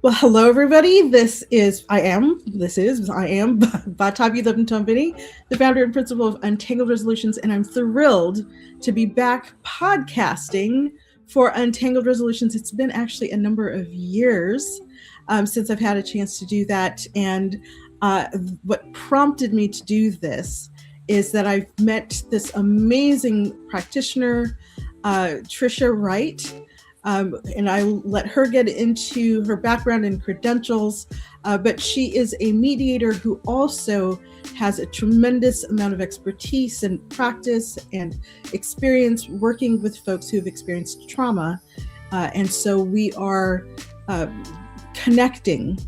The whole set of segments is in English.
Well, hello everybody. I am Batabi Leventombini, the founder and principal of Untangled Resolutions, and I'm thrilled to be back podcasting for Untangled Resolutions. It's been actually a number of years since I've had a chance to do that, and what prompted me to do this is that I've met this amazing practitioner, Trisha Wright, and I let her get into her background and credentials. But she is a mediator who also has a tremendous amount of expertise and practice and experience working with folks who have experienced trauma. And so we are connecting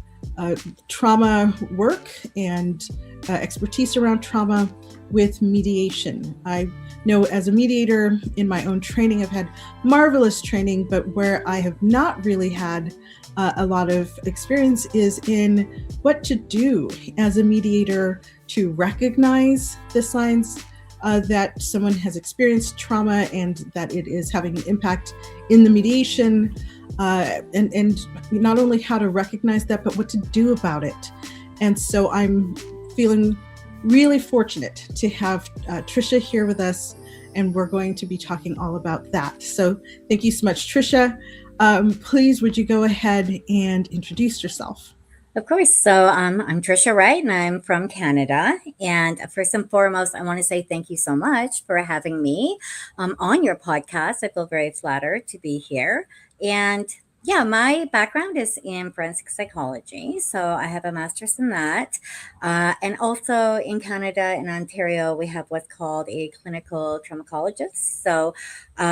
trauma work and expertise around trauma with mediation. I know as a mediator in my own training, I've had marvelous training, but where I have not really had a lot of experience is in what to do as a mediator to recognize the signs that someone has experienced trauma and that it is having an impact in the mediation, and not only how to recognize that, but what to do about it. And so I'm feeling really fortunate to have Trisha here with us, and we're going to be talking all about that. So thank you so much, Trisha. Please, would you go ahead and introduce yourself? Of course. So I'm Trisha Wright, and I'm from Canada. And first and foremost, I want to say thank you so much for having me on your podcast. I feel very flattered to be here. And yeah, my background is in forensic psychology. So I have a master's in that. And also in Canada, in Ontario, we have what's called a clinical traumatologist. So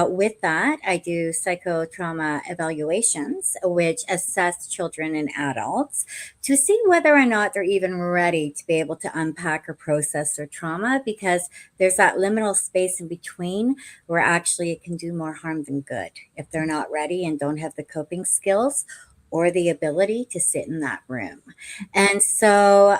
with that, I do psychotrauma evaluations, which assess children and adults to see whether or not they're even ready to be able to unpack or process their trauma, because there's that liminal space in between where actually it can do more harm than good if they're not ready and don't have the coping skills or the ability to sit in that room. And so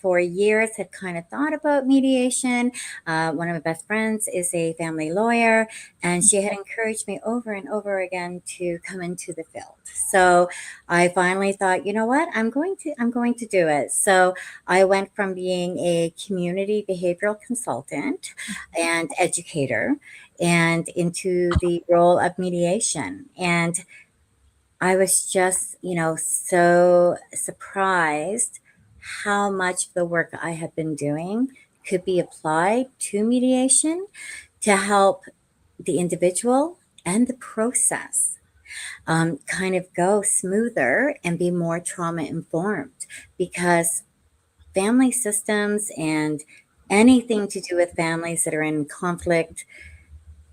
for years had kind of thought about mediation. One of my best friends is a family lawyer, and she had encouraged me over and over again to come into the field. So I finally thought, you know what, I'm going to do it. So I went from being a community behavioral consultant and educator and into the role of mediation. And I was just, so surprised how much of the work I had been doing could be applied to mediation to help the individual and the process kind of go smoother and be more trauma informed, because family systems and anything to do with families that are in conflict,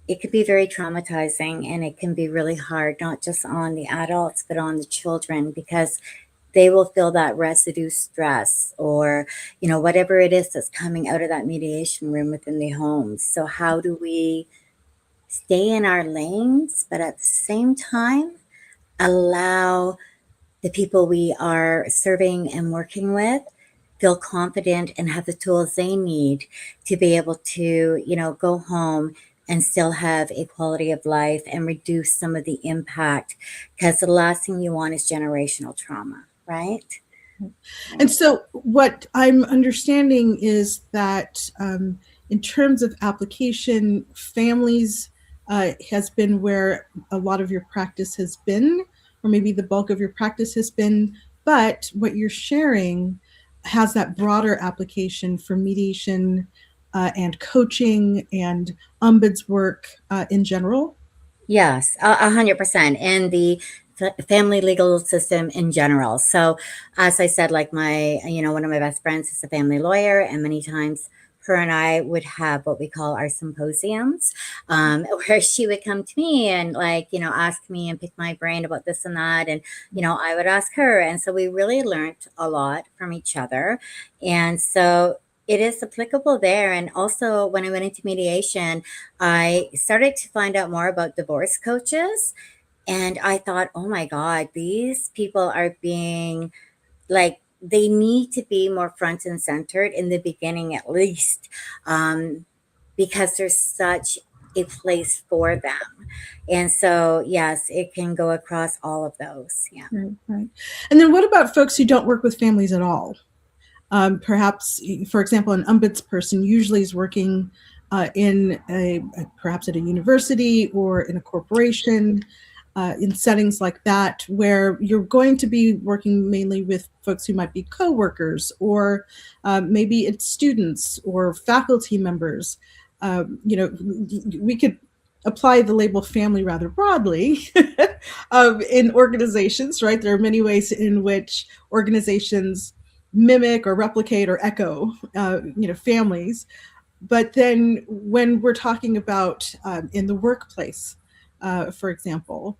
it could be very traumatizing, and it can be really hard, not just on the adults, but on the children, because they will feel that residue stress or, whatever it is that's coming out of that mediation room within the homes. So how do we stay in our lanes, but at the same time, allow the people we are serving and working with feel confident and have the tools they need to be able to, go home and still have a quality of life and reduce some of the impact, because the last thing you want is generational trauma, right? And so what I'm understanding is that in terms of application, families has been where a lot of your practice has been, or maybe the bulk of your practice has been, but what you're sharing has that broader application for mediation and coaching and ombuds work in general. Yes, 100%. And the family legal system in general. So, as I said, like one of my best friends is a family lawyer, and many times her and I would have what we call our symposiums, where she would come to me and ask me and pick my brain about this and that. And, I would ask her. And so we really learned a lot from each other. And so it is applicable there. And also, when I went into mediation, I started to find out more about divorce coaches. And I thought, oh my God, these people are being they need to be more front and centered in the beginning, at least, because there's such a place for them. And so, yes, it can go across all of those. Yeah. Right, right. And then what about folks who don't work with families at all? Perhaps, for example, an ombuds person usually is working in perhaps at a university or in a corporation, in settings like that, where you're going to be working mainly with folks who might be coworkers, or maybe it's students or faculty members. We could apply the label family rather broadly in organizations, right? There are many ways in which organizations mimic or replicate or echo, families. But then when we're talking about in the workplace, for example,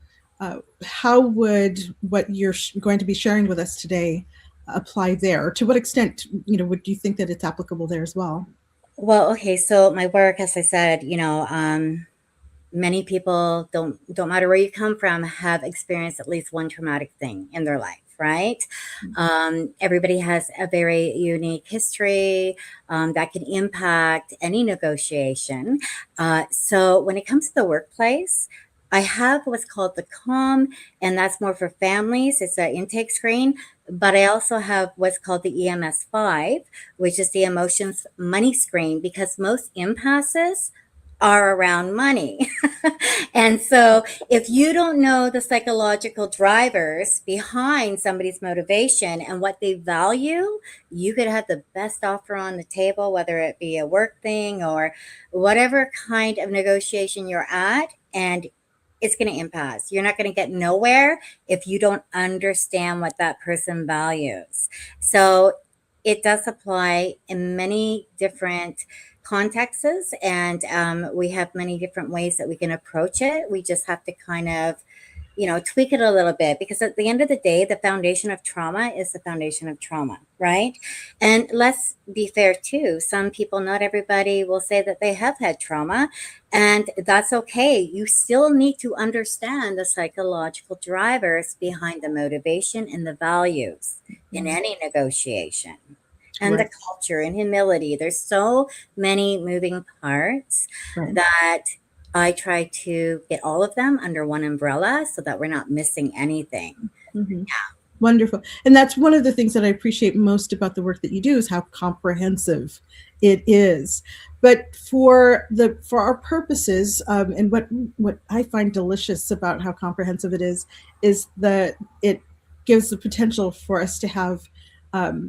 how would what you're going to be sharing with us today apply there? To what extent, would you think that it's applicable there as well? Well, okay. So my work, as I said, many people don't matter where you come from, have experienced at least one traumatic thing in their life, right? Everybody has a very unique history that can impact any negotiation. So when it comes to the workplace, I have what's called the COM, and that's more for families. It's an intake screen. But I also have what's called the EMS 5, which is the emotions money screen, because most impasses are around money. And so if you don't know the psychological drivers behind somebody's motivation and what they value, you could have the best offer on the table, whether it be a work thing or whatever kind of negotiation you're at, and it's going to impasse. You're not going to get nowhere if you don't understand what that person values. So it does apply in many different contexts, and we have many different ways that we can approach it. We just have to kind of tweak it a little bit, because at the end of the day, the foundation of trauma is the foundation of trauma, right? And let's be fair too. Some people, not everybody, will say that they have had trauma, and that's okay. You still need to understand the psychological drivers behind the motivation and the values in any negotiation. And Right. the culture and humility. There's so many moving parts Right. that I try to get all of them under one umbrella so that we're not missing anything. Mm-hmm. Wonderful. And that's one of the things that I appreciate most about the work that you do, is how comprehensive it is. But for our purposes, and what I find delicious about how comprehensive it is that it gives the potential for us to have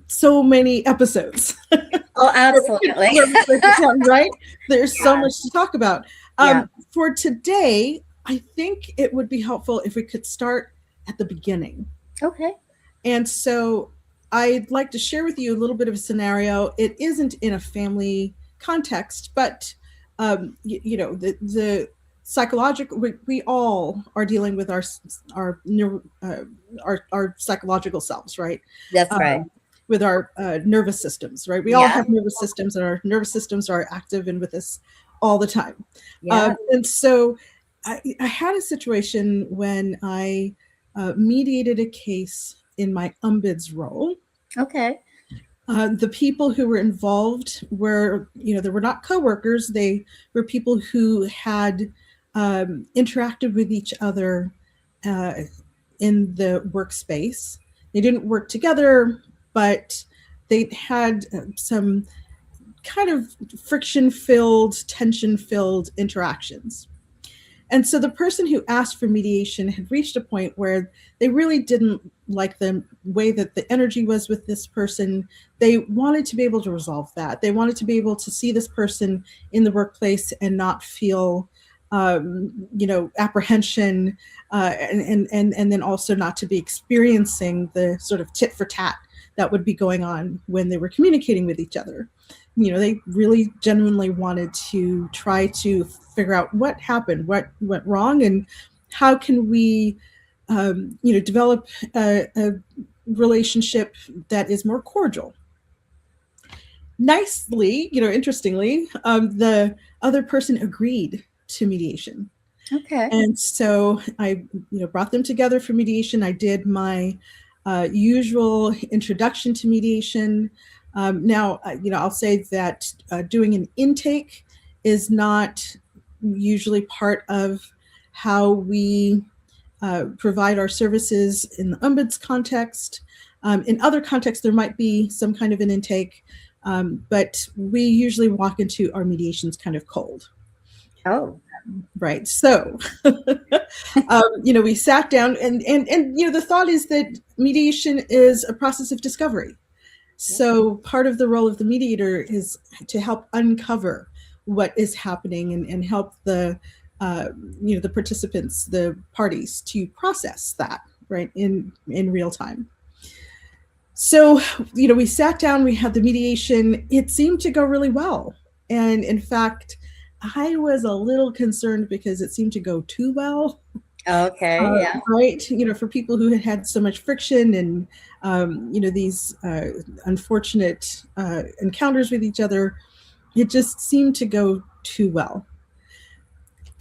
so many episodes. Oh, absolutely. Right? There's so much to talk about. Yeah. For today, I think it would be helpful if we could start at the beginning. Okay. And so I'd like to share with you a little bit of a scenario. It isn't in a family context, but the psychological. We all are dealing with our psychological selves, right? That's right. With our nervous systems, right? We all Yeah. have nervous systems, and our nervous systems are active and with us all the time. Yeah. And so I had a situation when I mediated a case in my ombuds role. Okay. The people who were involved were, they were not coworkers. They were people who had interacted with each other in the workspace. They didn't work together, but they had some kind of friction-filled, tension-filled interactions. And so the person who asked for mediation had reached a point where they really didn't like the way that the energy was with this person. They wanted to be able to resolve that. They wanted to be able to see this person in the workplace and not feel, apprehension, and then also not to be experiencing the sort of tit for tat that would be going on when they were communicating with each other. They really genuinely wanted to try to figure out what happened, what went wrong, and how can we, develop a relationship that is more cordial. Nicely, interestingly, the other person agreed to mediation. Okay. And so I, brought them together for mediation. I did my usual introduction to mediation. Now, I'll say that doing an intake is not usually part of how we provide our services in the Ombuds context. In other contexts, there might be some kind of an intake, but we usually walk into our mediations kind of cold. Oh, Right. So, we sat down and, the thought is that mediation is a process of discovery. So part of the role of the mediator is to help uncover what is happening and help the the participants, the parties, to process that right in real time. So we sat down, we had the mediation. It seemed to go really well, and in fact, I was a little concerned because it seemed to go too well. okay. Yeah. Right. For people who had had so much friction and, these unfortunate encounters with each other, it just seemed to go too well.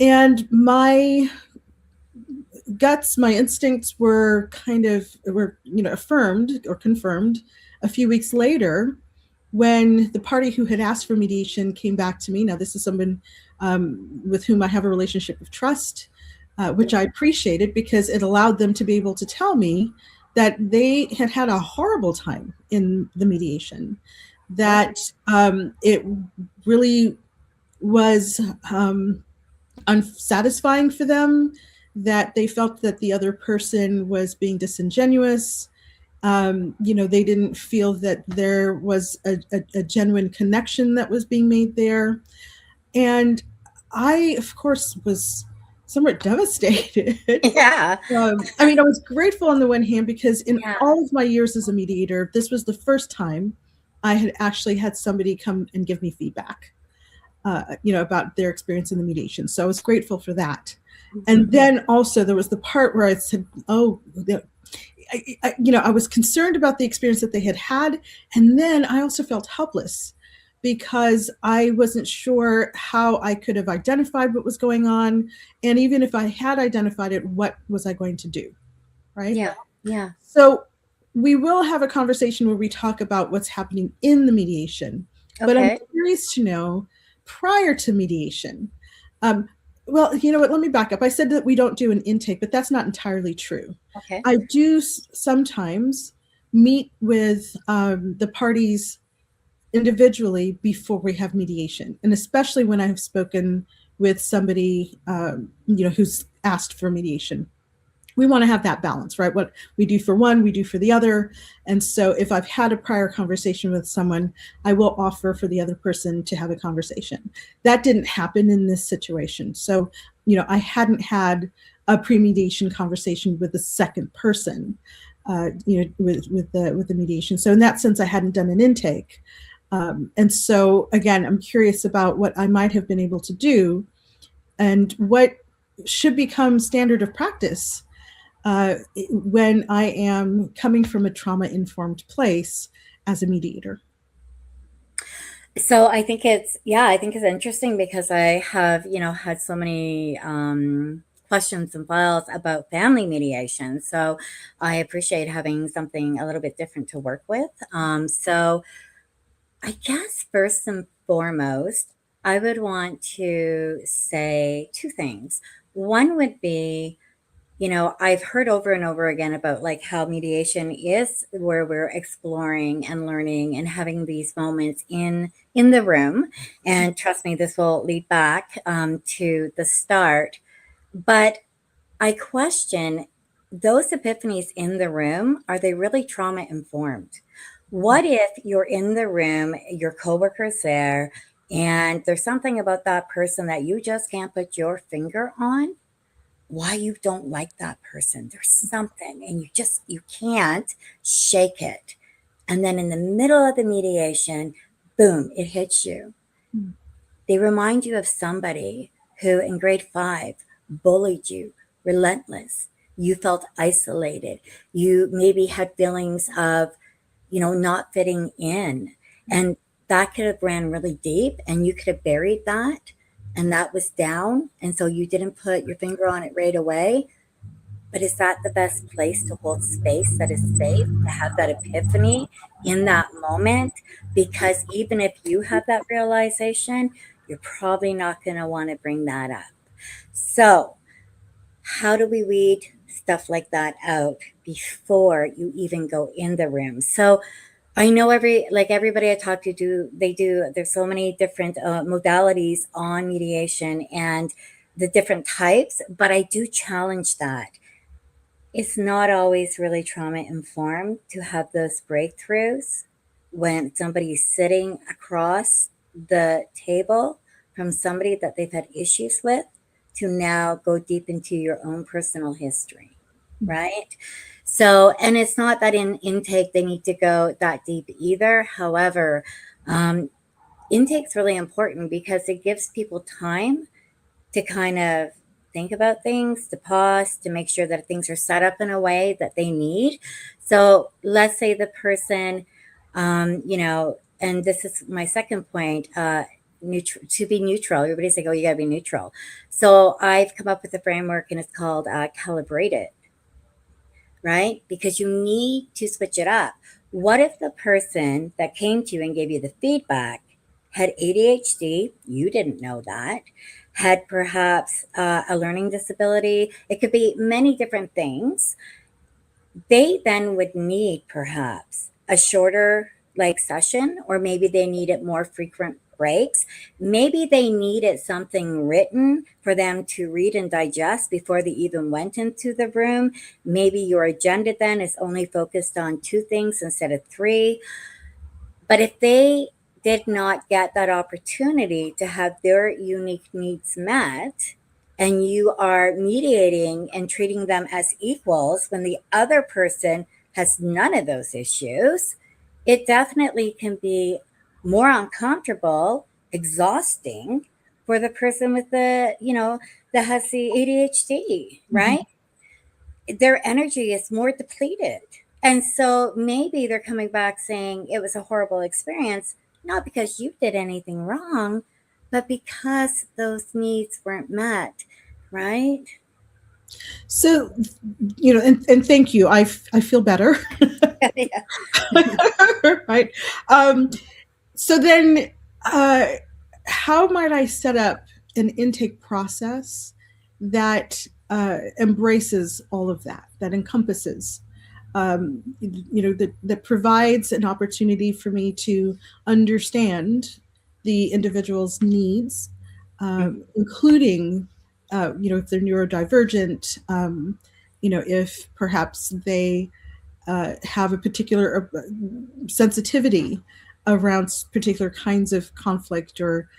And my guts, my instincts were affirmed or confirmed a few weeks later when the party who had asked for mediation came back to me. Now, this is someone with whom I have a relationship of trust, which I appreciated because it allowed them to be able to tell me that they had had a horrible time in the mediation, that it really was unsatisfying for them, that they felt that the other person was being disingenuous. They didn't feel that there was a genuine connection that was being made there. And I, of course, was somewhat devastated. Yeah. I was grateful on the one hand because in all of my years as a mediator, this was the first time I had actually had somebody come and give me feedback, about their experience in the mediation. So I was grateful for that. Mm-hmm. And then also there was the part where I said, I was concerned about the experience that they had had. And then I also felt helpless because I wasn't sure how I could have identified what was going on. And even if I had identified it, what was I going to do? Right? Yeah. Yeah. So we will have a conversation where we talk about what's happening in the mediation. Okay. But I'm curious to know, prior to mediation, well, you know what, let me back up. I said that we don't do an intake, but that's not entirely true. Okay. I do sometimes meet with the parties individually before we have mediation, and especially when I have spoken with somebody who's asked for mediation. We want to have that balance, right? What we do for one, we do for the other. And so if I've had a prior conversation with someone, I will offer for the other person to have a conversation. That didn't happen in this situation. So, I hadn't had a pre-mediation conversation with the second person, with the mediation. So in that sense, I hadn't done an intake. And so again, I'm curious about what I might have been able to do and what should become standard of practice when I am coming from a trauma-informed place as a mediator. So I think it's interesting because I have, had so many questions and files about family mediation. So I appreciate having something a little bit different to work with. So I guess first and foremost, I would want to say two things. One would be, I've heard over and over again about like how mediation is where we're exploring and learning and having these moments in the room. And trust me, this will lead back to the start. But I question those epiphanies in the room, are they really trauma informed? What if you're in the room, your coworker's there, and there's something about that person that you just can't put your finger on? Why you don't like that person? There's something, and you can't shake it. And then in the middle of the mediation, boom, it hits you. Mm. They remind you of somebody who in grade 5 bullied you, relentless. You felt isolated. You maybe had feelings of, not fitting in. And that could have ran really deep and you could have buried that. And that was down. And so you didn't put your finger on it right away. But is that the best place to hold space that is safe, to have that epiphany in that moment? Because even if you have that realization, you're probably not going to want to bring that up. So, how do we weed stuff like that out before you even go in the room? So, I know everybody I talk to there's so many different modalities on mediation and the different types, but I do challenge that. It's not always really trauma informed to have those breakthroughs when somebody's sitting across the table from somebody that they've had issues with to now go deep into your own personal history, right? So, and it's not that in intake they need to go that deep either. However, intake's really important because it gives people time to kind of think about things, to pause, to make sure that things are set up in a way that they need. So let's say the person, and this is my second point, to be neutral. Everybody's like, oh, you got to be neutral. So I've come up with a framework and it's called calibrated, right? Because you need to switch it up. What if the person that came to you and gave you the feedback had ADHD? You didn't know that. Had perhaps a learning disability. It could be many different things. They then would need perhaps a shorter session, or maybe they needed more frequent breaks. Maybe they needed something written for them to read and digest before they even went into the room. Maybe your agenda then is only focused on 2 things instead of 3. But if they did not get that opportunity to have their unique needs met, and you are mediating and treating them as equals when the other person has none of those issues, it definitely can be more uncomfortable, exhausting for the person with that has the ADHD, right? Their energy is more depleted. And so maybe they're coming back saying it was a horrible experience, not because you did anything wrong, but because those needs weren't met, right? So, and thank you. I feel better. Yeah. Right. So then, how might I set up an intake process that embraces all of that, that encompasses, that provides an opportunity for me to understand the individual's needs, including, if they're neurodivergent, if perhaps they have a particular sensitivity around particular kinds of conflict, or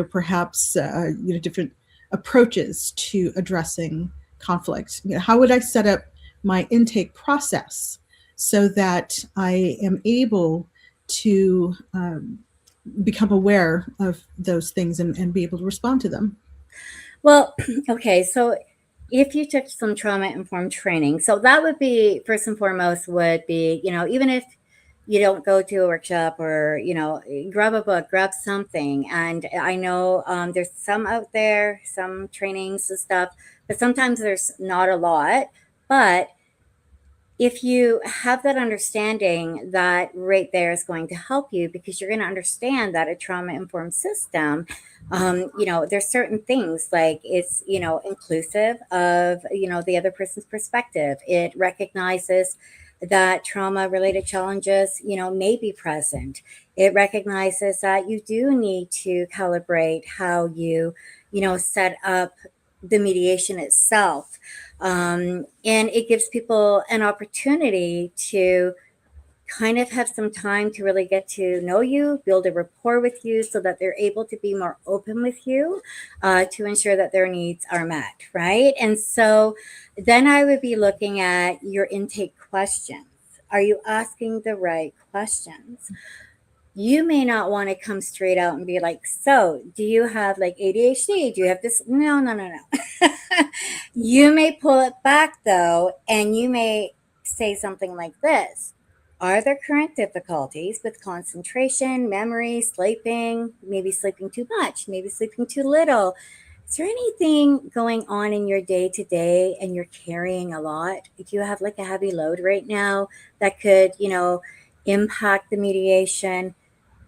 perhaps different approaches to addressing conflict. How would I set up my intake process so that I am able to become aware of those things and be able to respond to them? Well, okay, so if you took some trauma-informed training, so that would be, first and foremost, would be, even if you don't go to a workshop, or, grab a book, grab something. And I know there's some out there, some trainings and stuff, but sometimes there's not a lot. But if you have that understanding, that right there is going to help you, because you're going to understand that a trauma informed system, there's certain things like it's, inclusive of, the other person's perspective. It recognizes that trauma related challenges, may be present. It recognizes that you do need to calibrate how you, set up the mediation itself. And it gives people an opportunity to kind of have some time to really get to know you, build a rapport with you, so that they're able to be more open with you, to ensure that their needs are met, right? And so then I would be looking at your intake questions. Are you asking the right questions? You may not want to come straight out and be like, so do you have ADHD? Do you have this? No, no, no, no. You may pull it back though, and you may say something like this. Are there current difficulties with concentration, memory, sleeping, maybe sleeping too much, maybe sleeping too little? Is there anything going on in your day to day and you're carrying a lot? Do you have a heavy load right now that could, impact the mediation?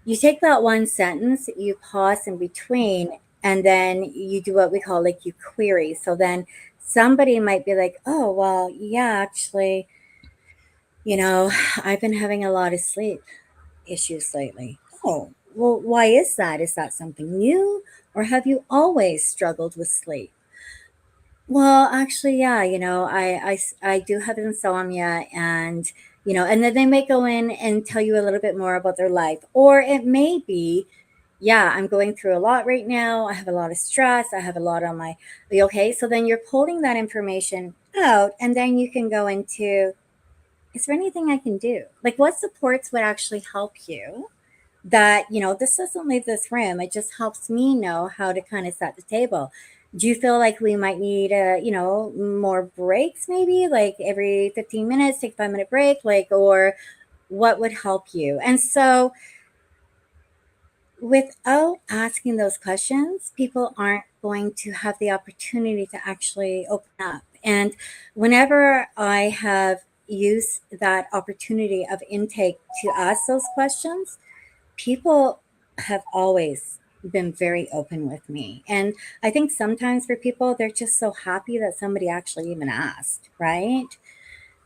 you take that one sentence, you pause in between, and then you do what we call like you query. So then somebody might be like, oh, well, yeah, actually, you know, I've been having a lot of sleep issues lately. Oh, well, why is that? Is that something new? Or have you always struggled with sleep? Well, actually, yeah, I do have insomnia, and, and then they may go in and tell you a little bit more about their life. Or it may be, yeah, I'm going through a lot right now. I have a lot of stress. I have a lot on my, okay. So then you're pulling that information out, and then you can go into, is there anything I can do? Like, what supports would actually help you? That, this doesn't leave this room. It just helps me know how to kind of set the table. Do you feel like we might need, more breaks, maybe like every 15 minutes, take a 5-minute break, like, or what would help you? And so without asking those questions, people aren't going to have the opportunity to actually open up. And whenever I have used that opportunity of intake to ask those questions, people have always been very open with me. And I think sometimes for people, they're just so happy that somebody actually even asked, right?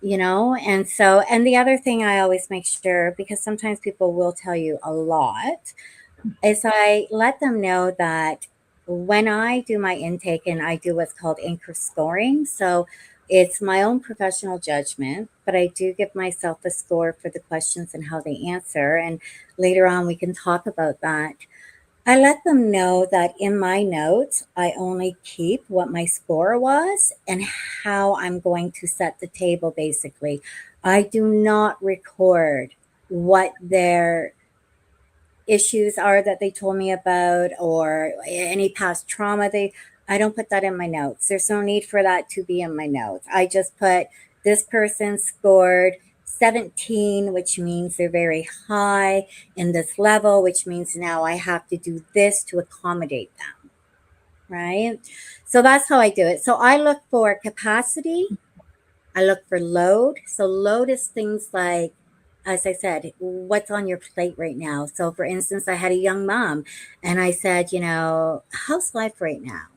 And so, and the other thing I always make sure, because sometimes people will tell you a lot, is I let them know that when I do my intake and I do what's called anchor scoring. So it's my own professional judgment, but I do give myself a score for the questions and how they answer. And later on, we can talk about that. I let them know that in my notes, I only keep what my score was and how I'm going to set the table, basically. I do not record what their issues are that they told me about, or any past trauma they, I don't put that in my notes. There's no need for that to be in my notes. I just put, this person scored 17, which means they're very high in this level, which means now I have to do this to accommodate them, right? So that's how I do it. So I look for capacity, I look for load. So load is things like, as I said, what's on your plate right now? So for instance, I had a young mom and I said, how's life right now?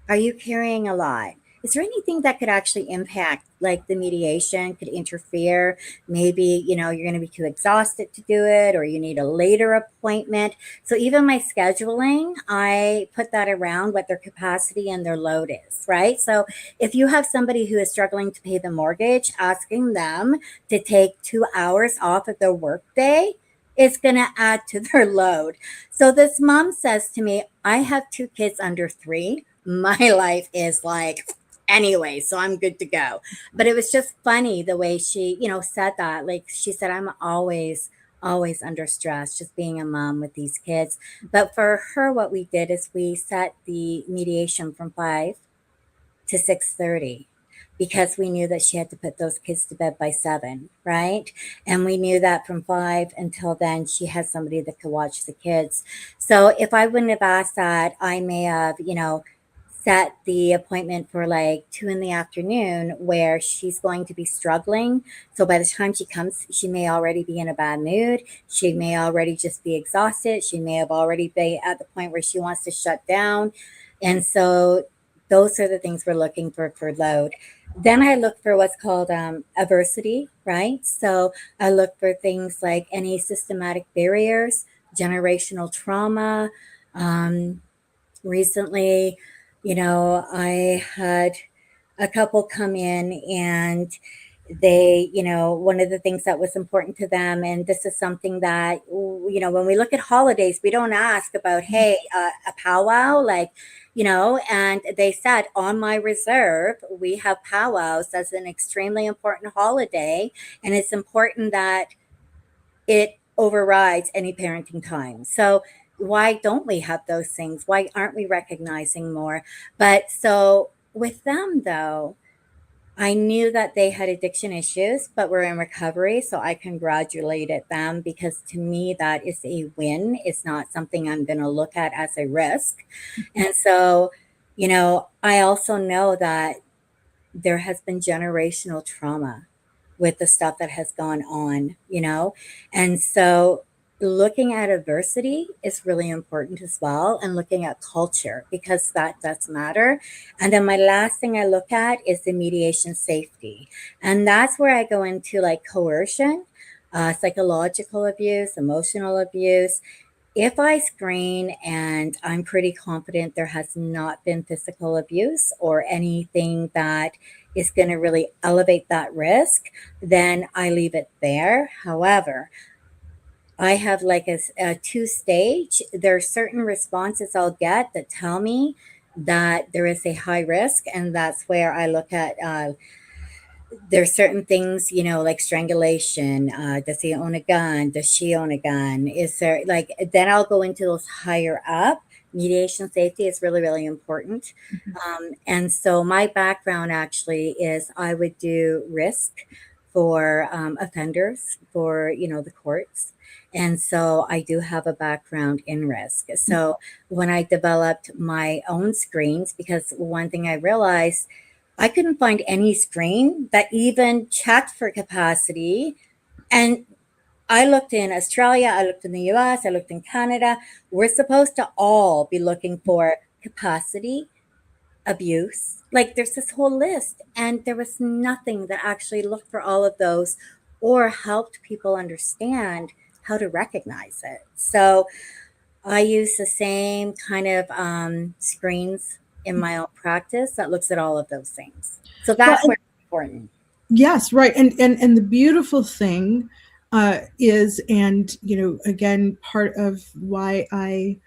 Are you carrying a lot? Is there anything that could actually impact, like the mediation could interfere? Maybe, you're going to be too exhausted to do it, or you need a later appointment. So even my scheduling, I put that around what their capacity and their load is, right? So if you have somebody who is struggling to pay the mortgage, asking them to take 2 hours off of their workday, it's going to add to their load. So this mom says to me, I have 2 kids under 3. My life is like, anyway, so I'm good to go. But it was just funny the way she, said that. Like she said, I'm always under stress just being a mom with these kids. But for her, what we did is we set the mediation from 5 to 6:30, because we knew that she had to put those kids to bed by 7, right? And we knew that from 5 until then she had somebody that could watch the kids. So if I wouldn't have asked that, I may have, set the appointment for like 2 in the afternoon, where she's going to be struggling. So by the time she comes, she may already be in a bad mood. She may already just be exhausted. She may have already been at the point where she wants to shut down. And so those are the things we're looking for load. Then I look for what's called adversity, right? So I look for things like any systematic barriers, generational trauma. Um, Recently, I had a couple come in, and they, one of the things that was important to them, and this is something that, when we look at holidays, we don't ask about, hey, a powwow, like, and they said, on my reserve, we have powwows as an extremely important holiday. And it's important that it overrides any parenting time. So why don't we have those things? Why aren't we recognizing more? But so with them, though, I knew that they had addiction issues, but were in recovery. So I congratulated them, because to me, that is a win. It's not something I'm going to look at as a risk. And so, I also know that there has been generational trauma with the stuff that has gone on. And so looking at adversity is really important as well, and looking at culture, because that does matter. And then my last thing I look at is the mediation safety. And that's where I go into like coercion, psychological abuse, emotional abuse. If I screen and I'm pretty confident there has not been physical abuse or anything that is going to really elevate that risk, then I leave it there. However, I have like a two stage. There are certain responses I'll get that tell me that there is a high risk, and that's where I look at there's certain things, like strangulation. Does he own a gun? Does she own a gun? Is there like, then I'll go into those higher up. Mediation safety is really, really important. And so my background actually is I would do risk for offenders for, the courts. And so I do have a background in risk. So when I developed my own screens, because one thing I realized, I couldn't find any screen that even checked for capacity. And I looked in Australia, I looked in the US, I looked in Canada. We're supposed to all be looking for capacity, abuse. Like there's this whole list, and there was nothing that actually looked for all of those or helped people understand how to recognize it. So I use the same kind of screens in my own practice that looks at all of those things. So Well, that's where it's important. yes, right. And the beautiful thing is, and again, part of why I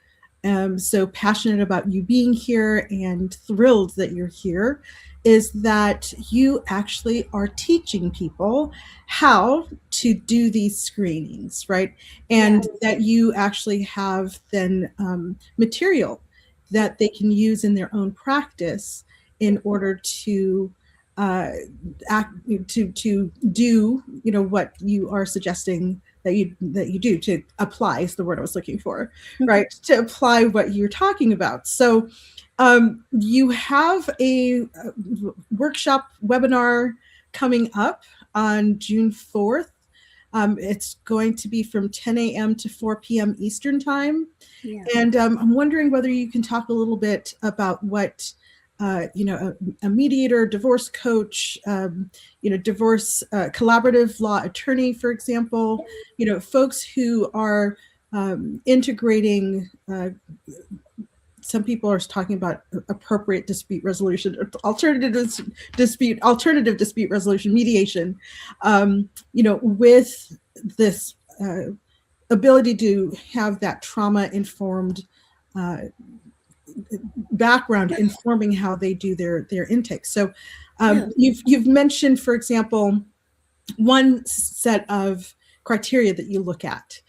am so passionate about you being here and thrilled that you're here, is that you actually are teaching people how to do these screenings, right? And that you actually have then material that they can use in their own practice in order to act, to do what you are suggesting that you do, to apply is the word I was looking for, right? To apply what you're talking about. So you have a workshop webinar coming up on June 4th. It's going to be from 10 a.m. to 4 p.m. Eastern time. Yeah. And I'm wondering whether you can talk a little bit about what a mediator, divorce coach, divorce collaborative law attorney, for example, folks who are integrating. Some people are talking about appropriate dispute resolution, alternative dispute resolution, mediation. With this ability to have that trauma informed background informing how they do their intake. So you've mentioned, for example, one set of criteria that you look at,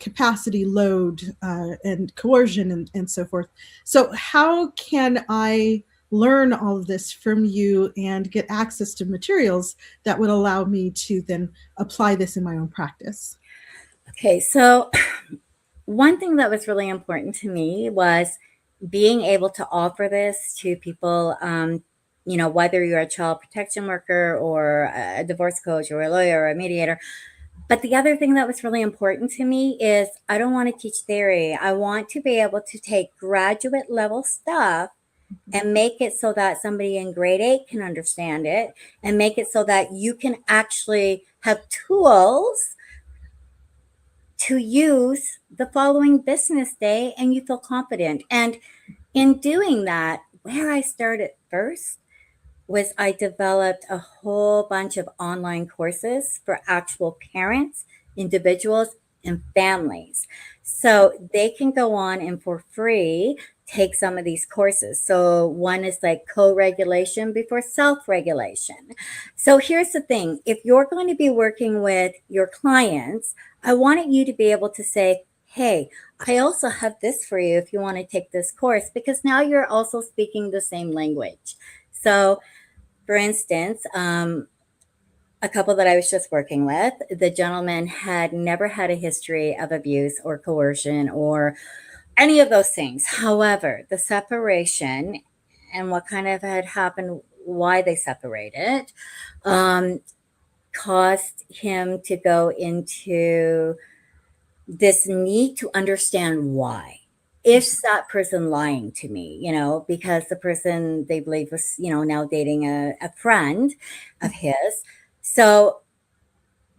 capacity, load, and coercion, and so forth. So how can I learn all of this from you and get access to materials that would allow me to then apply this in my own practice? Okay, so one thing that was really important to me was being able to offer this to people, whether you're a child protection worker or a divorce coach or a lawyer or a mediator. But the other thing that was really important to me is I don't want to teach theory. I want to be able to take graduate level stuff and make it so that somebody in grade 8 can understand it, and make it so that you can actually have tools to use the following business day and you feel confident. And in doing that, where I started first was I developed a whole bunch of online courses for actual parents, individuals, and families. So they can go on and for free take some of these courses. So one is like co-regulation before self-regulation. So here's the thing. If you're going to be working with your clients, I wanted you to be able to say, hey, I also have this for you if you want to take this course, because now you're also speaking the same language. So for instance, a couple that I was just working with, the gentleman had never had a history of abuse or coercion or any of those things. However, the separation and what kind of had happened, why they separated, caused him to go into this need to understand why. Is that person lying to me? Because the person they believe was, now dating a friend of his. So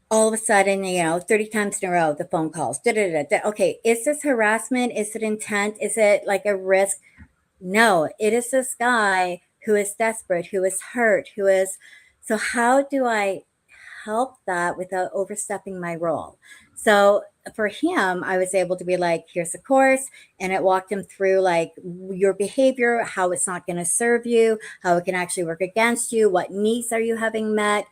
all of a sudden, 30 times in a row, the phone calls. Da, da, da, da. Okay, is this harassment? Is it intent? Is it like a risk? No, it is this guy who is desperate, who is hurt, who is. So, how do I help that without overstepping my role? So, for him, I was able to be like, here's a course, and it walked him through like your behavior, how it's not going to serve you, how it can actually work against you, what needs are you having met,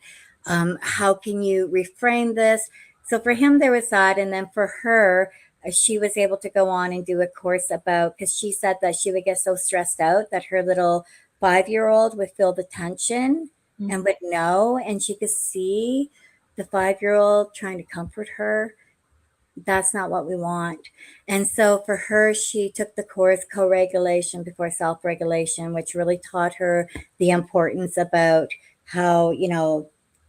how can you reframe this? So, for him, there was that. And then for her, she was able to go on and do a course about, because she said that she would get so stressed out that her little 5-year old would feel the tension and would know, and she could see the 5-year old trying to comfort her. That's not what we want. And so for her, she took the course co-regulation before self-regulation, which really taught her the importance about how,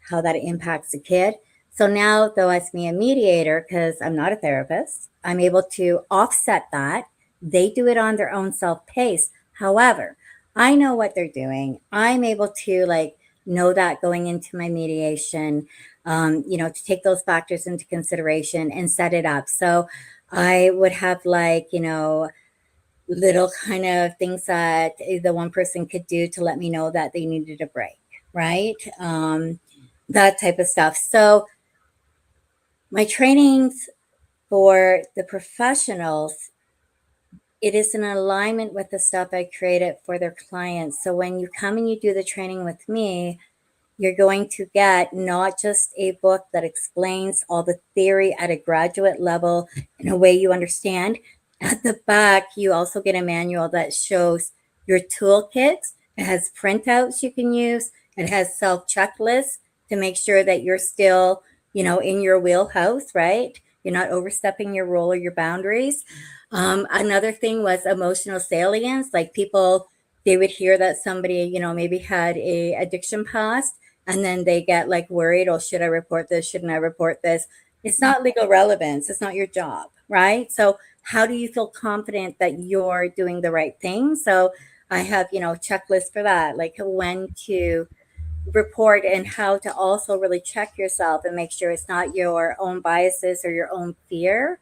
how that impacts the kid. So now, though, as me a mediator, because I'm not a therapist, I'm able to offset that. They do it on their own self pace. However, I know what they're doing. I'm able to like know that going into my mediation, to take those factors into consideration and set it up. So I would have like, little kind of things that the one person could do to let me know that they needed a break, right? That type of stuff. So my trainings for the professionals, it is in alignment with the stuff I created for their clients. So when you come and you do the training with me, you're going to get not just a book that explains all the theory at a graduate level in a way you understand. At the back, you also get a manual that shows your toolkit. It has printouts you can use. It has self checklists to make sure that you're still, in your wheelhouse, right? You're not overstepping your role or your boundaries. Another thing was emotional salience. Like people, they would hear that somebody, maybe had a addiction past, and then they get like worried, oh, should I report this? Shouldn't I report this? It's not legal relevance. It's not your job, right? So how do you feel confident that you're doing the right thing? So I have, checklists for that, like when to report and how to also really check yourself and make sure it's not your own biases or your own fear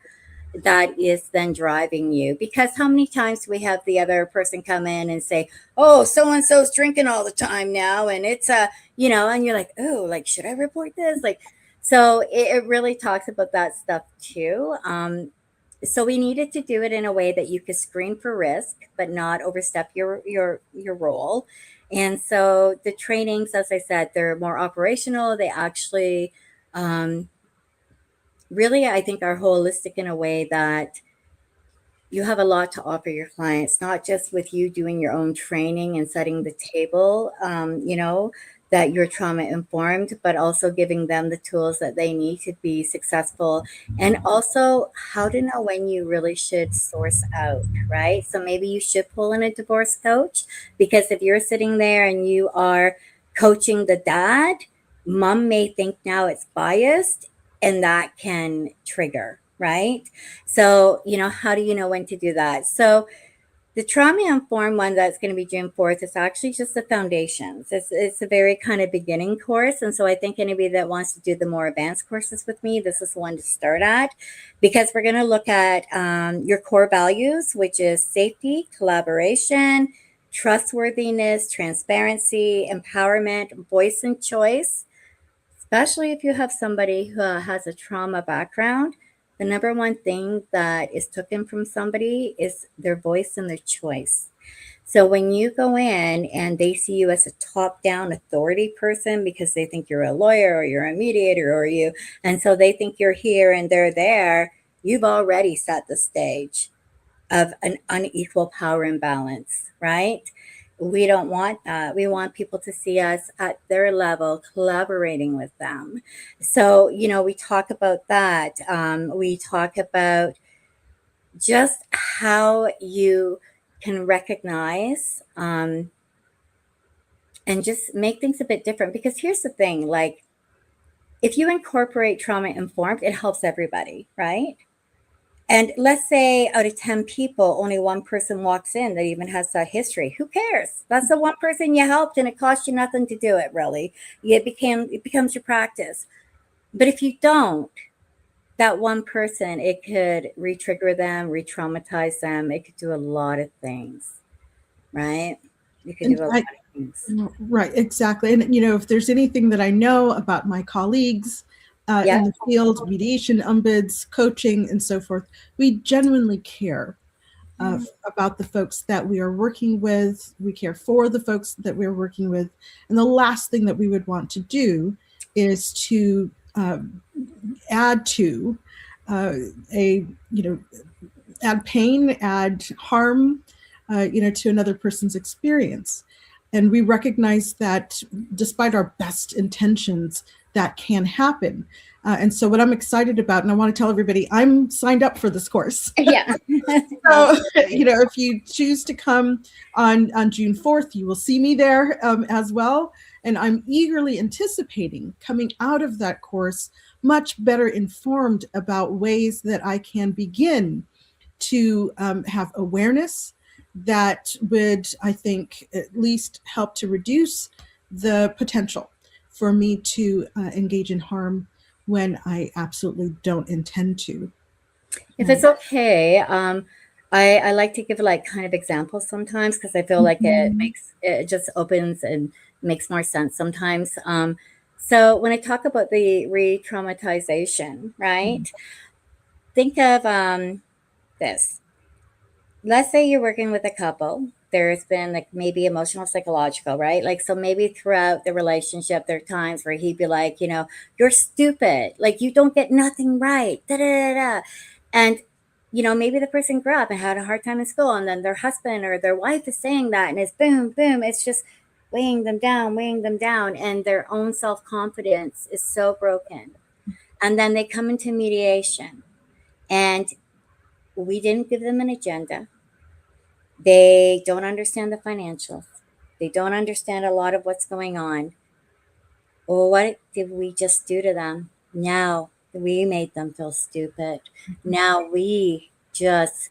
that is then driving you. Because how many times do we have the other person come in and say, oh, so and so's drinking all the time now, and it's and you're like, oh, like, should I report this? Like, so it really talks about that stuff too. So we needed to do it in a way that you could screen for risk but not overstep your role. And so the trainings, as I said, they're more operational. They actually really, I think, are holistic in a way that you have a lot to offer your clients, not just with you doing your own training and setting the table, that you're trauma informed, but also giving them the tools that they need to be successful. And also how to know when you really should source out, right? So maybe you should pull in a divorce coach, because if you're sitting there and you are coaching the dad, mom may think now it's biased, and that can trigger, right? So, how do you know when to do that? So, the trauma informed one that's going to be June 4th is actually just the foundations. It's a very kind of beginning course. And so I think anybody that wants to do the more advanced courses with me, this is the one to start at, because we're going to look at your core values, which is safety, collaboration, trustworthiness, transparency, empowerment, voice and choice. Especially if you have somebody who has a trauma background, the number one thing that is taken from somebody is their voice and their choice. So when you go in and they see you as a top-down authority person because they think you're a lawyer or you're a mediator or you, and so they think you're here and they're there, you've already set the stage of an unequal power imbalance, right? We don't want that. We want people to see us at their level, collaborating with them. So, we talk about that. We talk about just how you can recognize and just make things a bit different. Because here's the thing, like, if you incorporate trauma informed, it helps everybody, right? And let's say out of 10 people, only one person walks in that even has that history. Who cares? That's the one person you helped, and it cost you nothing to do it, really. It becomes your practice. But if you don't, that one person, it could re-trigger them, re-traumatize them. It could do a lot of things, right? You could And do a lot of things. right, exactly. And, if there's anything that I know about my colleagues Yeah. in the field, mediation, ombuds, coaching, and so forth, we genuinely care about the folks that we are working with. We care for the folks that we're working with. And the last thing that we would want to do is to add to add pain, add harm, to another person's experience. And we recognize that despite our best intentions, that can happen. And so what I'm excited about, and I want to tell everybody, I'm signed up for this course. Yeah. So, if you choose to come on June 4th, you will see me there as well. And I'm eagerly anticipating coming out of that course much better informed about ways that I can begin to have awareness that would, I think, at least help to reduce the potential for me to engage in harm when I absolutely don't intend to. If it's okay, I like to give like kind of examples sometimes because I feel like it just opens and makes more sense sometimes. So when I talk about the re-traumatization, right? Think of this. Let's say you're working with a couple. There's been like maybe emotional, psychological, right? Like, so maybe throughout the relationship, there are times where he'd be like, you're stupid. Like, you don't get nothing right. Da, da, da, da. And, maybe the person grew up and had a hard time in school. And then their husband or their wife is saying that. And it's boom, boom. It's just weighing them down, weighing them down. And their own self confidence is so broken. And then they come into mediation. And we didn't give them an agenda. They don't understand the financials. They don't understand a lot of what's going on. Well, what did we just do to them? Now we made them feel stupid. Now we just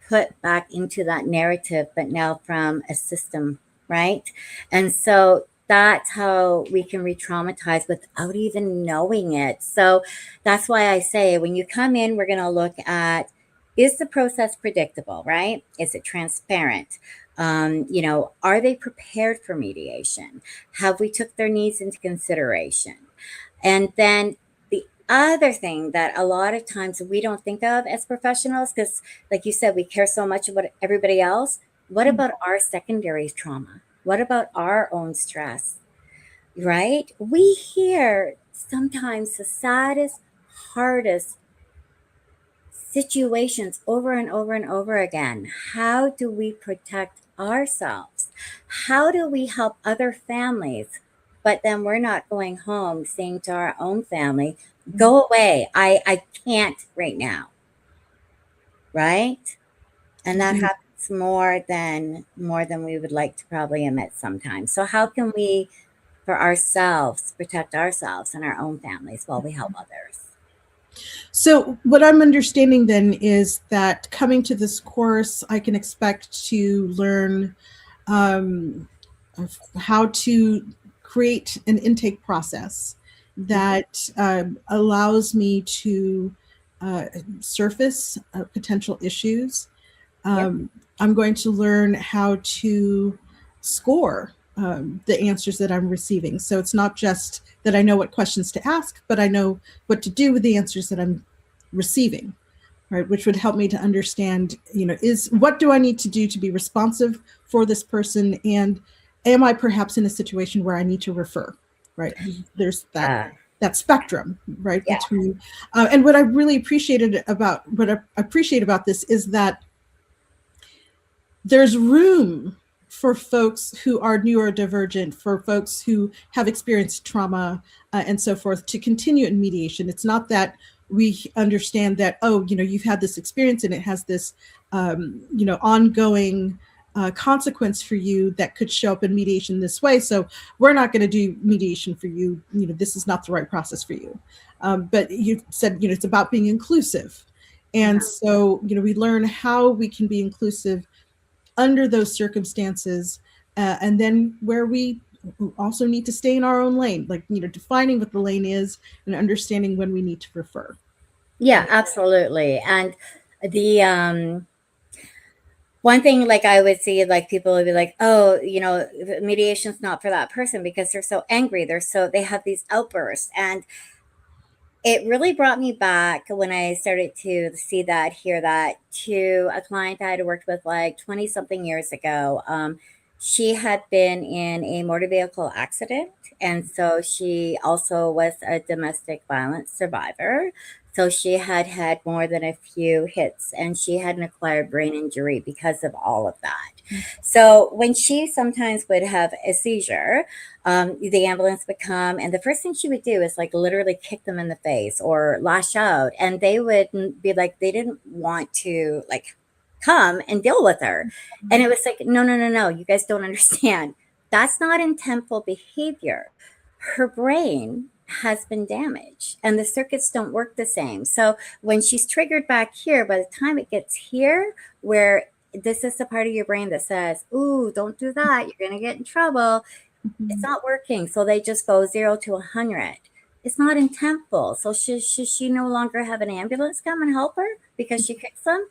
put back into that narrative, but now from a system, right? And so that's how we can re-traumatize without even knowing it. So that's why I say when you come in, we're going to look at, is the process predictable, right? Is it transparent? Are they prepared for mediation? Have we took their needs into consideration? And then the other thing that a lot of times we don't think of as professionals, because like you said, we care so much about everybody else. What about our secondary trauma? What about our own stress, right? We hear sometimes the saddest, hardest situations over and over and over again. How do we protect ourselves? How do we help other families? But then we're not going home saying to our own family, go away. I can't right now. Right? And that happens more than we would like to probably admit sometimes. So how can we, for ourselves, protect ourselves and our own families while we help others? So what I'm understanding then is that coming to this course, I can expect to learn how to create an intake process that allows me to surface potential issues. I'm going to learn how to score the answers that I'm receiving. So it's not just that I know what questions to ask, but I know what to do with the answers that I'm receiving, right? Which would help me to understand, is what do I need to do to be responsive for this person? And am I perhaps in a situation where I need to refer, right? There's that spectrum, right? Yeah. Between, and what I really appreciate about this is that there's room for folks who are neurodivergent, for folks who have experienced trauma and so forth, to continue in mediation. It's not that we understand that, you've had this experience and it has this, ongoing consequence for you that could show up in mediation this way. So we're not going to do mediation for you. This is not the right process for you. But you said, it's about being inclusive. And so, we learn how we can be inclusive under those circumstances. And then where we also need to stay in our own lane, like, defining what the lane is and understanding when we need to refer. Yeah, absolutely. And the one thing, like, I would see, like, people would be like, oh, mediation's not for that person because they're so angry, they have these outbursts. And it really brought me back when I started to see that, hear that, to a client I had worked with like 20 something years ago. She had been in a motor vehicle accident. And so she also was a domestic violence survivor. So she had had more than a few hits, and she had an acquired brain injury because of all of that. So when she sometimes would have a seizure, the ambulance would come, and the first thing she would do is like literally kick them in the face or lash out, and they would be like, they didn't want to like come and deal with her. And it was like, no, no, no, no, you guys don't understand. That's not intentful behavior. Her brain has been damaged and the circuits don't work the same. So when she's triggered back here, by the time it gets here, where this is the part of your brain that says, ooh, don't do that, you're going to get in trouble, it's not working. So they just go 0 to 100. It's not intentful. So should she no longer have an ambulance come and help her because she kicks them?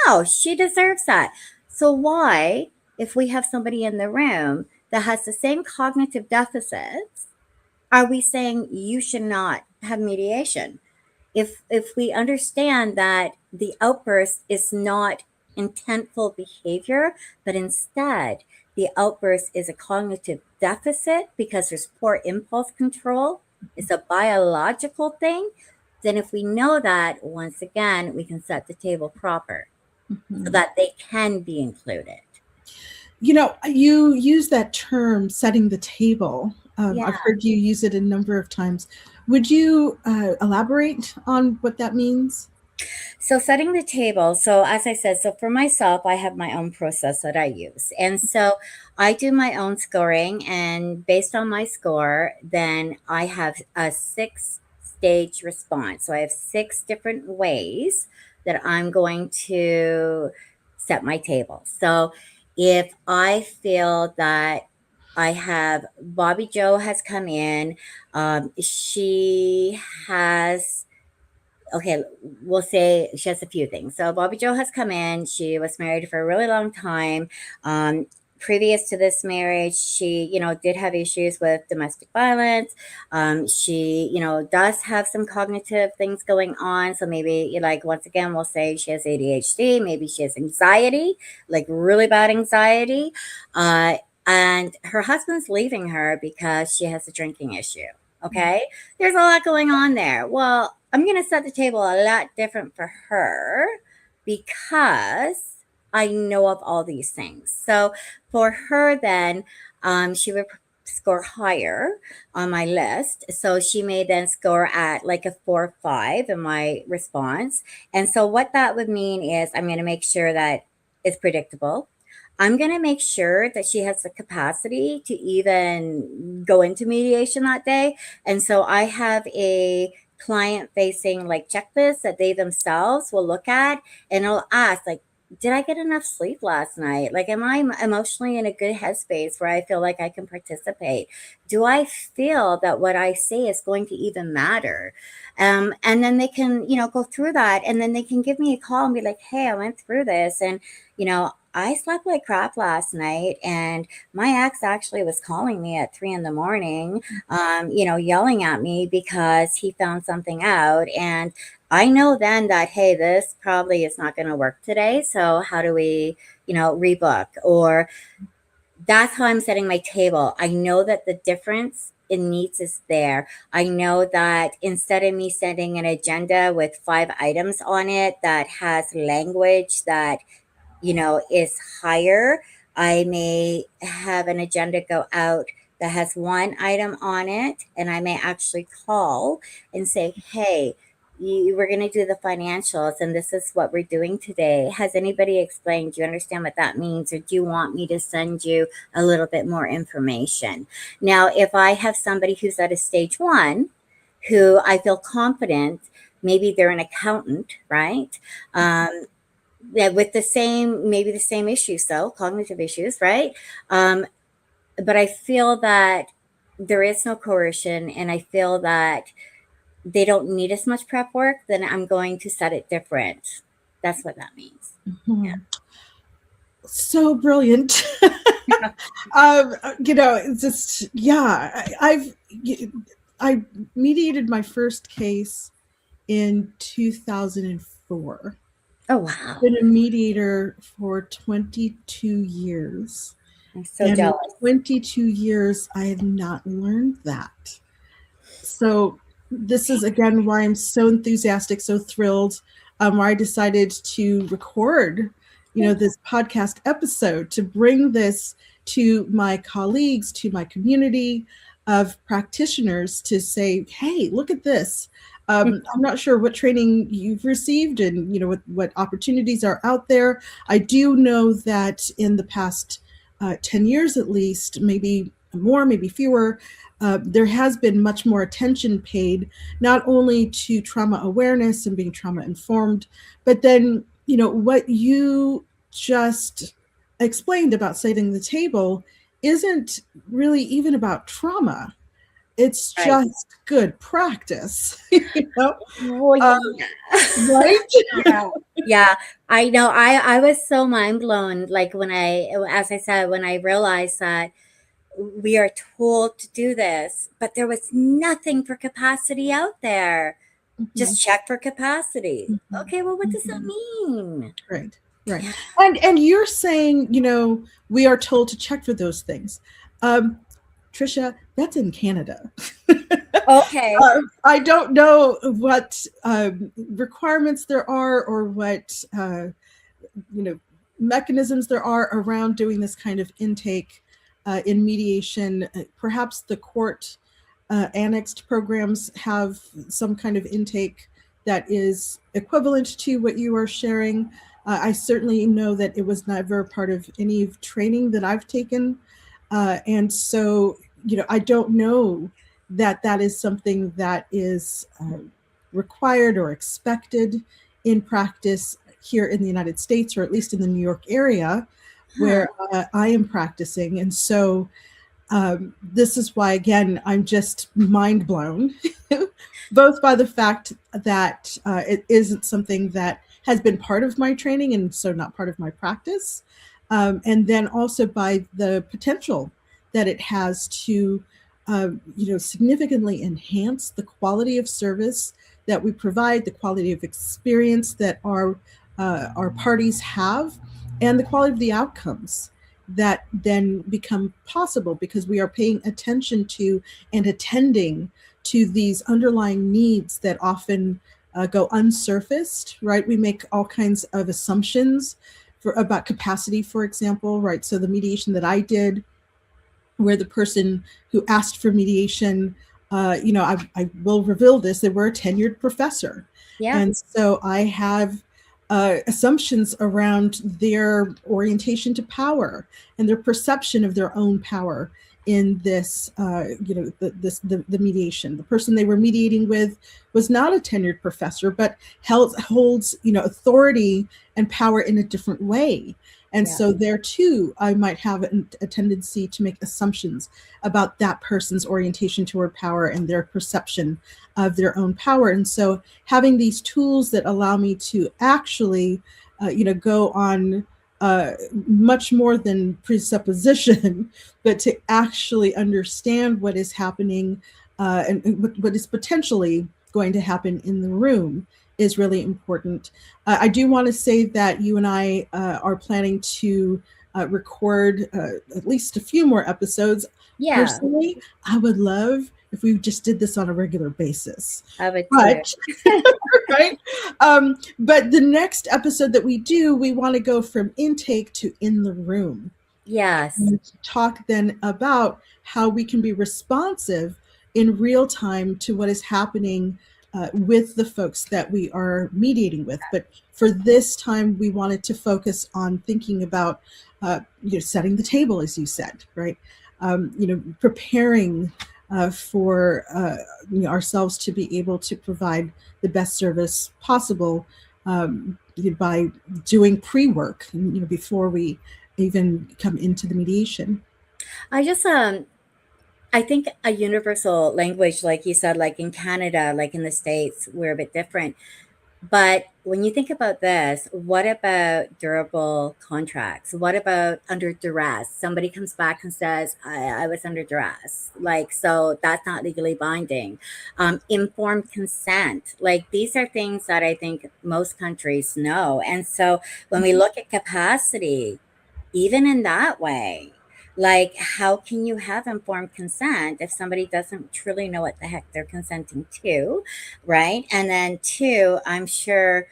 No, she deserves that. So why, if we have somebody in the room that has the same cognitive deficits, are we saying you should not have mediation? If we understand that the outburst is not intentful behavior, but instead the outburst is a cognitive deficit because there's poor impulse control, it's a biological thing, then if we know that, once again, we can set the table proper so that they can be included. You use that term, setting the table. Yeah. I've heard you use it a number of times. Would you elaborate on what that means? So setting the table. So as I said, so for myself, I have my own process that I use. And so I do my own scoring, and based on my score, then I have a 6-stage response. So I have 6 different ways that I'm going to set my table. So if I feel that I have Bobby Joe has come in, she has, okay, we'll say she has a few things. So Bobby Joe has come in. She was married for a really long time. Previous to this marriage, she, did have issues with domestic violence. She, does have some cognitive things going on. So maybe, like, once again, we'll say she has ADHD. Maybe she has anxiety, like really bad anxiety. And her husband's leaving her because she has a drinking issue. Okay. There's a lot going on there. Well, I'm going to set the table a lot different for her because I know of all these things. So for her, then she would score higher on my list. So she may then score at like a 4 or 5 in my response. And so what that would mean is I'm going to make sure that it's predictable. I'm going to make sure that she has the capacity to even go into mediation that day. And so I have a client facing like checklist that they themselves will look at, and I'll ask, like, did I get enough sleep last night? Like, am I emotionally in a good headspace where I feel like I can participate? Do I feel that what I say is going to even matter? And then they can, go through that, and then they can give me a call and be like, hey, I went through this, and, I slept like crap last night, and my ex actually was calling me at 3 in the morning, yelling at me because he found something out. And I know then that, hey, this probably is not going to work today. So how do we, rebook? Or that's how I'm setting my table. I know that the difference in needs is there. I know that instead of me sending an agenda with 5 items on it that has language that, is higher, I may have an agenda go out that has 1 item on it, and I may actually call and say, hey, we're going to do the financials, and this is what we're doing today. Has anybody explained? Do you understand what that means? Or do you want me to send you a little bit more information? Now, if I have somebody who's at a stage one, who I feel confident, maybe they're an accountant, right? Yeah, with the same, maybe the same issues, so cognitive issues, right? But I feel that there is no coercion, and I feel that they don't need as much prep work, then I'm going to set it different. That's what that means. Yeah. Mhm. So brilliant. It's just, yeah, I mediated my first case in 2004. Oh, wow. Been a mediator for 22 years. I'm so And in jealous. 22 years, I have not learned that. So this is again why I'm so enthusiastic, so thrilled, why I decided to record, this podcast episode to bring this to my colleagues, to my community of practitioners to say, hey, look at this. I'm not sure what training you've received and what opportunities are out there. I do know that in the past 10 years at least, maybe more, maybe fewer, there has been much more attention paid not only to trauma awareness and being trauma informed, but then, what you just explained about setting the table isn't really even about trauma. It's Right. just good practice, Well, um, yeah. right? Yeah. Yeah. I know. I was so mind blown. Like when as I said, when I realized that we are told to do this, but there was nothing for capacity out there. Mhm, Just check for capacity. mhm, Okay, well, what does that mhm. mean? Right, right. Yeah. And you're saying, we are told to check for those things. Um, Trisha, that's in Canada. Okay. I don't know what requirements there are or what you know mechanisms there are around doing this kind of intake in mediation. Perhaps the court annexed programs have some kind of intake that is equivalent to what you are sharing. I certainly know that it was never part of any training that I've taken. And so, I don't know that that is something that is required or expected in practice here in the United States, or at least in the New York area Huh. where I am practicing. And so this is why, again, I'm just mind blown, both by the fact that it isn't something that has been part of my training and so not part of my practice, and then also by the potential that it has to, significantly enhance the quality of service that we provide, the quality of experience that our parties have, and the quality of the outcomes that then become possible because we are paying attention to and attending to these underlying needs that often go unsurfaced, right? We make all kinds of assumptions about capacity, for example, right? So the mediation that I did, where the person who asked for mediation, I will reveal this, they were a tenured professor. Yeah. And so I have assumptions around their orientation to power and their perception of their own power in this, the mediation. The person they were mediating with was not a tenured professor, but holds, authority and power in a different way. And Yeah. so there too, I might have a tendency to make assumptions about that person's orientation toward power and their perception of their own power. And so having these tools that allow me to actually, go on much more than presupposition, but to actually understand what is happening and what is potentially going to happen in the room is really important. I do want to say that you and I are planning to record at least a few more episodes. Yeah. Personally, I would love if we just did this on a regular basis. I would too. But right, but the next episode that we do, we want to go from intake to in the room Yes. and talk then about how we can be responsive in real time to what is happening with the folks that we are mediating with. But for this time, we wanted to focus on thinking about setting the table, as you said, right? Preparing for ourselves to be able to provide the best service possible by doing pre-work, before we even come into the mediation. I just I think a universal language, like you said, like in Canada, like in the States, we're a bit different. But when you think about this, what about durable contracts? What about under duress? Somebody comes back and says, I was under duress. Like, so that's not legally binding. Informed consent. Like, these are things that I think most countries know. And so when we look at capacity, even in that way, like, how can you have informed consent if somebody doesn't truly know what the heck they're consenting to? Right. And then, two, I'm sure,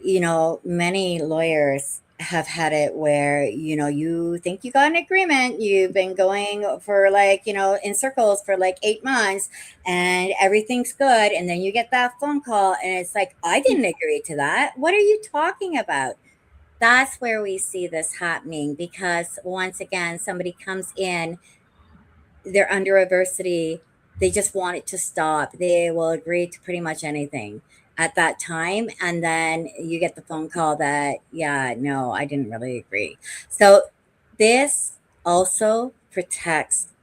many lawyers have had it where, you think you got an agreement, you've been going for like, in circles for like 8 months and everything's good. And then you get that phone call and it's like, I didn't agree to that. What are you talking about? That's where we see this happening because once again, somebody comes in, they're under adversity, they just want it to stop. They will agree to pretty much anything at that time. And then you get the phone call that, yeah, no, I didn't really agree. So this also protects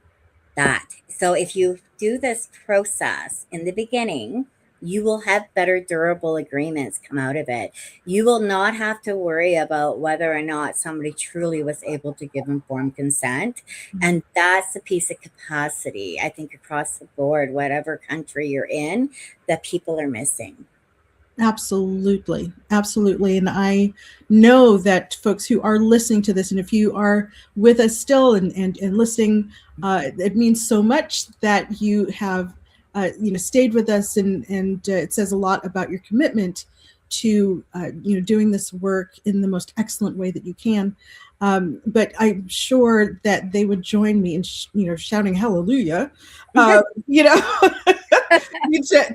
that. So if you do this process in the beginning, you will have better durable agreements come out of it. You will not have to worry about whether or not somebody truly was able to give informed consent. And that's a piece of capacity, I think, across the board, whatever country you're in, that people are missing. Absolutely. Absolutely. And I know that folks who are listening to this, and if you are with us still and listening, it means so much that you have, stayed with us, and it says a lot about your commitment to, doing this work in the most excellent way that you can. But I'm sure that they would join me in, shouting hallelujah, uh, you know,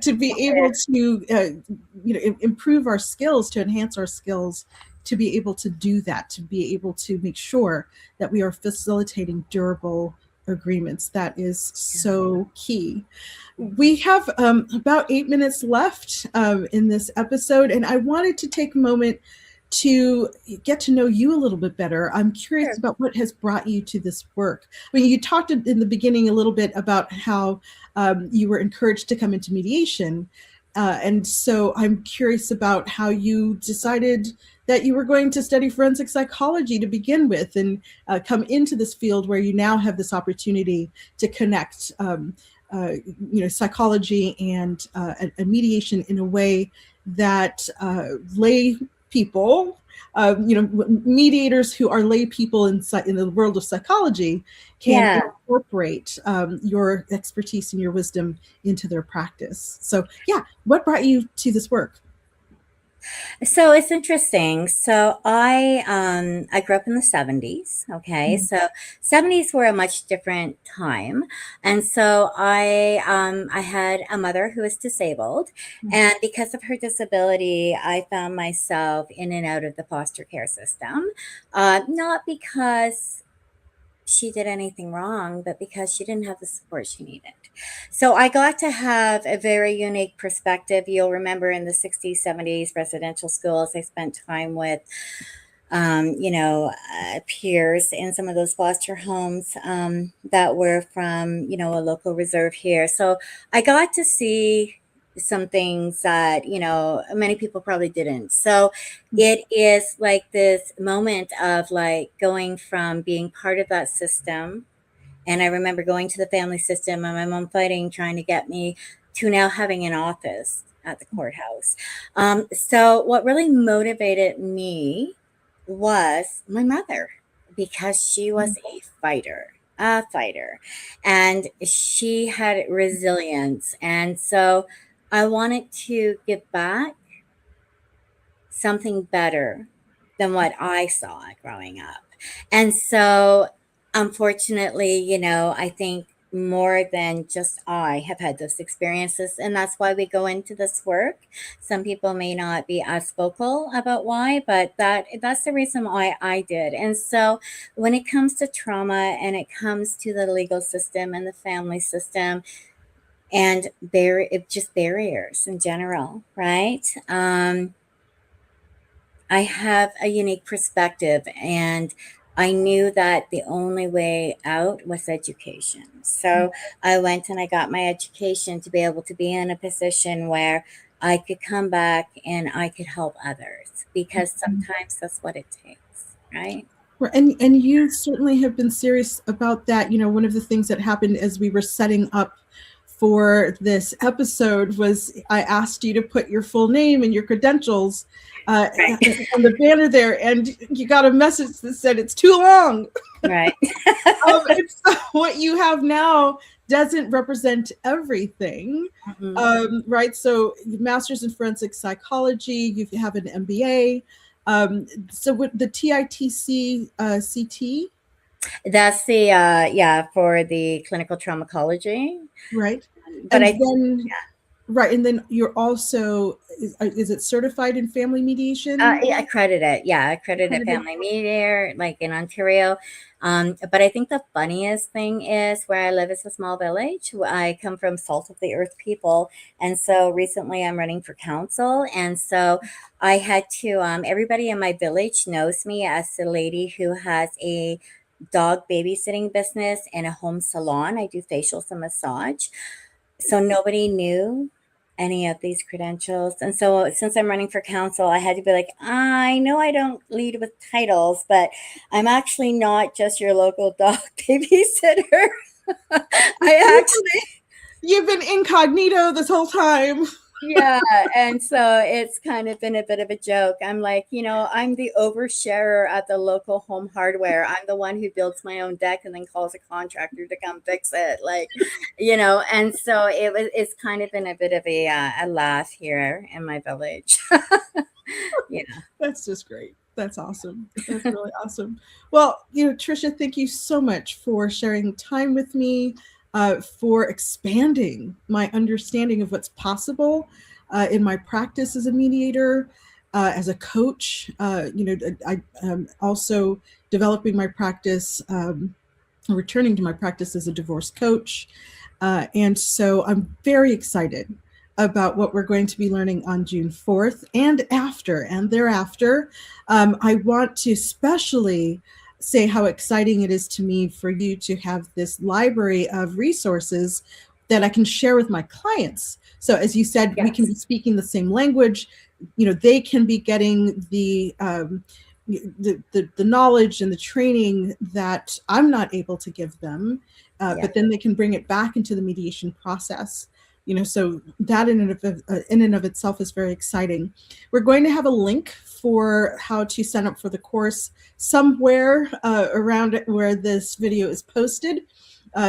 to be able to improve our skills, to enhance our skills, to be able to do that, to be able to make sure that we are facilitating durable agreements. That is so key. We have about 8 minutes left in this episode, and I wanted to take a moment to get to know you a little bit better. I'm curious about what has brought you to this work. I mean, you talked in the beginning a little bit about how you were encouraged to come into mediation. And so I'm curious about how you decided that you were going to study forensic psychology to begin with, and come into this field where you now have this opportunity to connect psychology and mediation in a way that lay people, mediators who are lay people in the world of psychology can incorporate your expertise and your wisdom into their practice. So, what brought you to this work? So it's interesting. So I grew up in the 70s. Okay. So 70s were a much different time. And so I had a mother who was disabled. And because of her disability, I found myself in and out of the foster care system. Not because she did anything wrong, but because she didn't have the support she needed. So I got to have a very unique perspective. You'll remember in the 60s, 70s residential schools, I spent time with, peers in some of those foster homes that were from, a local reserve here. So I got to see some things that many people probably didn't. So it is like this moment of like going from being part of that system, and I remember going to the family system and my mom fighting trying to get me to now having an office at the courthouse. So what really motivated me was my mother, because she was a fighter, and she had resilience. And so I wanted to give back something better than what I saw growing up. And so, unfortunately, I think more than just I have had those experiences. And that's why we go into this work. Some people may not be as vocal about why, but that's the reason why I did. And so when it comes to trauma and it comes to the legal system and the family system and it's just barriers in general, right? I have a unique perspective, and I knew that the only way out was education. So I went and I got my education to be able to be in a position where I could come back and I could help others, because sometimes that's what it takes, right? And you certainly have been serious about that. One of the things that happened as we were setting up for this episode was I asked you to put your full name and your credentials Right. on the banner there, and you got a message that said it's too long. Right. So what you have now doesn't represent everything, right? So master's in forensic psychology, you have an MBA. So with the TITC CT, That's the for the clinical traumatology. right? But And I then right, and then you're also is it certified in family mediation? accredited, accredited Accredited? family mediator, like in Ontario. But I think the funniest thing is where I live is a small village. I come from salt of the earth people, and so recently I'm running for council, and so I had to. Everybody in my village knows me as the lady who has a dog babysitting business and a home salon. I do facials and massage. So nobody knew any of these credentials. And so since I'm running for council, I had to be like, I know I don't lead with titles, but I'm actually not just your local dog babysitter. I actually You've been incognito this whole time. Yeah. And so it's kind of been a bit of a joke. I'm like, I'm the oversharer at the local home hardware. I'm the one who builds my own deck and then calls a contractor to come fix it. And so it's kind of been a bit of a laugh here in my village. That's just great. That's awesome. That's really awesome. Well, Trisha, thank you so much for sharing time with me, for expanding my understanding of what's possible in my practice as a mediator, as a coach. I'm also developing my practice, returning to my practice as a divorce coach. And so I'm very excited about what we're going to be learning on June 4th and after and thereafter. I want to especially say how exciting it is to me for you to have this library of resources that I can share with my clients. So as you said, we can be speaking the same language. They can be getting the knowledge and the training that I'm not able to give them, but then they can bring it back into the mediation process. So that in and of itself is very exciting. We're going to have a link for how to sign up for the course somewhere around where this video is posted.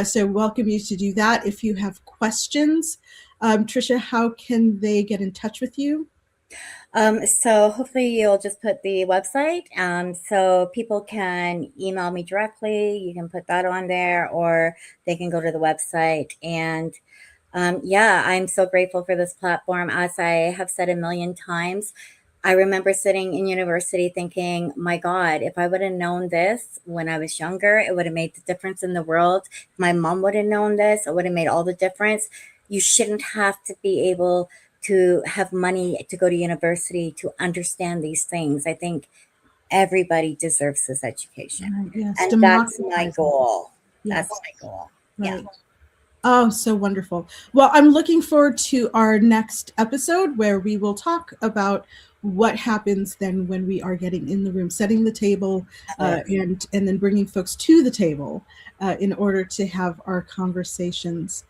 So welcome you to do that. If you have questions, Trisha, how can they get in touch with you? So hopefully you'll just put the website, so people can email me directly. You can put that on there, or they can go to the website. And I'm so grateful for this platform. As I have said a million times, I remember sitting in university thinking, my God, if I would have known this when I was younger, it would have made the difference in the world. If my mom would have known this, it would have made all the difference. You shouldn't have to be able to have money to go to university to understand these things. I think everybody deserves this education. Yes, And that's my goal. Yes. That's my goal. Right. Yeah. Oh, so wonderful. Well, I'm looking forward to our next episode where we will talk about what happens then when we are getting in the room, setting the table, and then bringing folks to the table in order to have our conversations.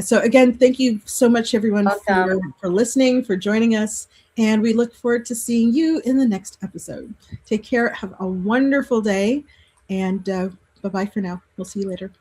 So again, thank you so much, everyone, for listening, for joining us. And we look forward to seeing you in the next episode. Take care. Have a wonderful day. And bye-bye for now. We'll see you later.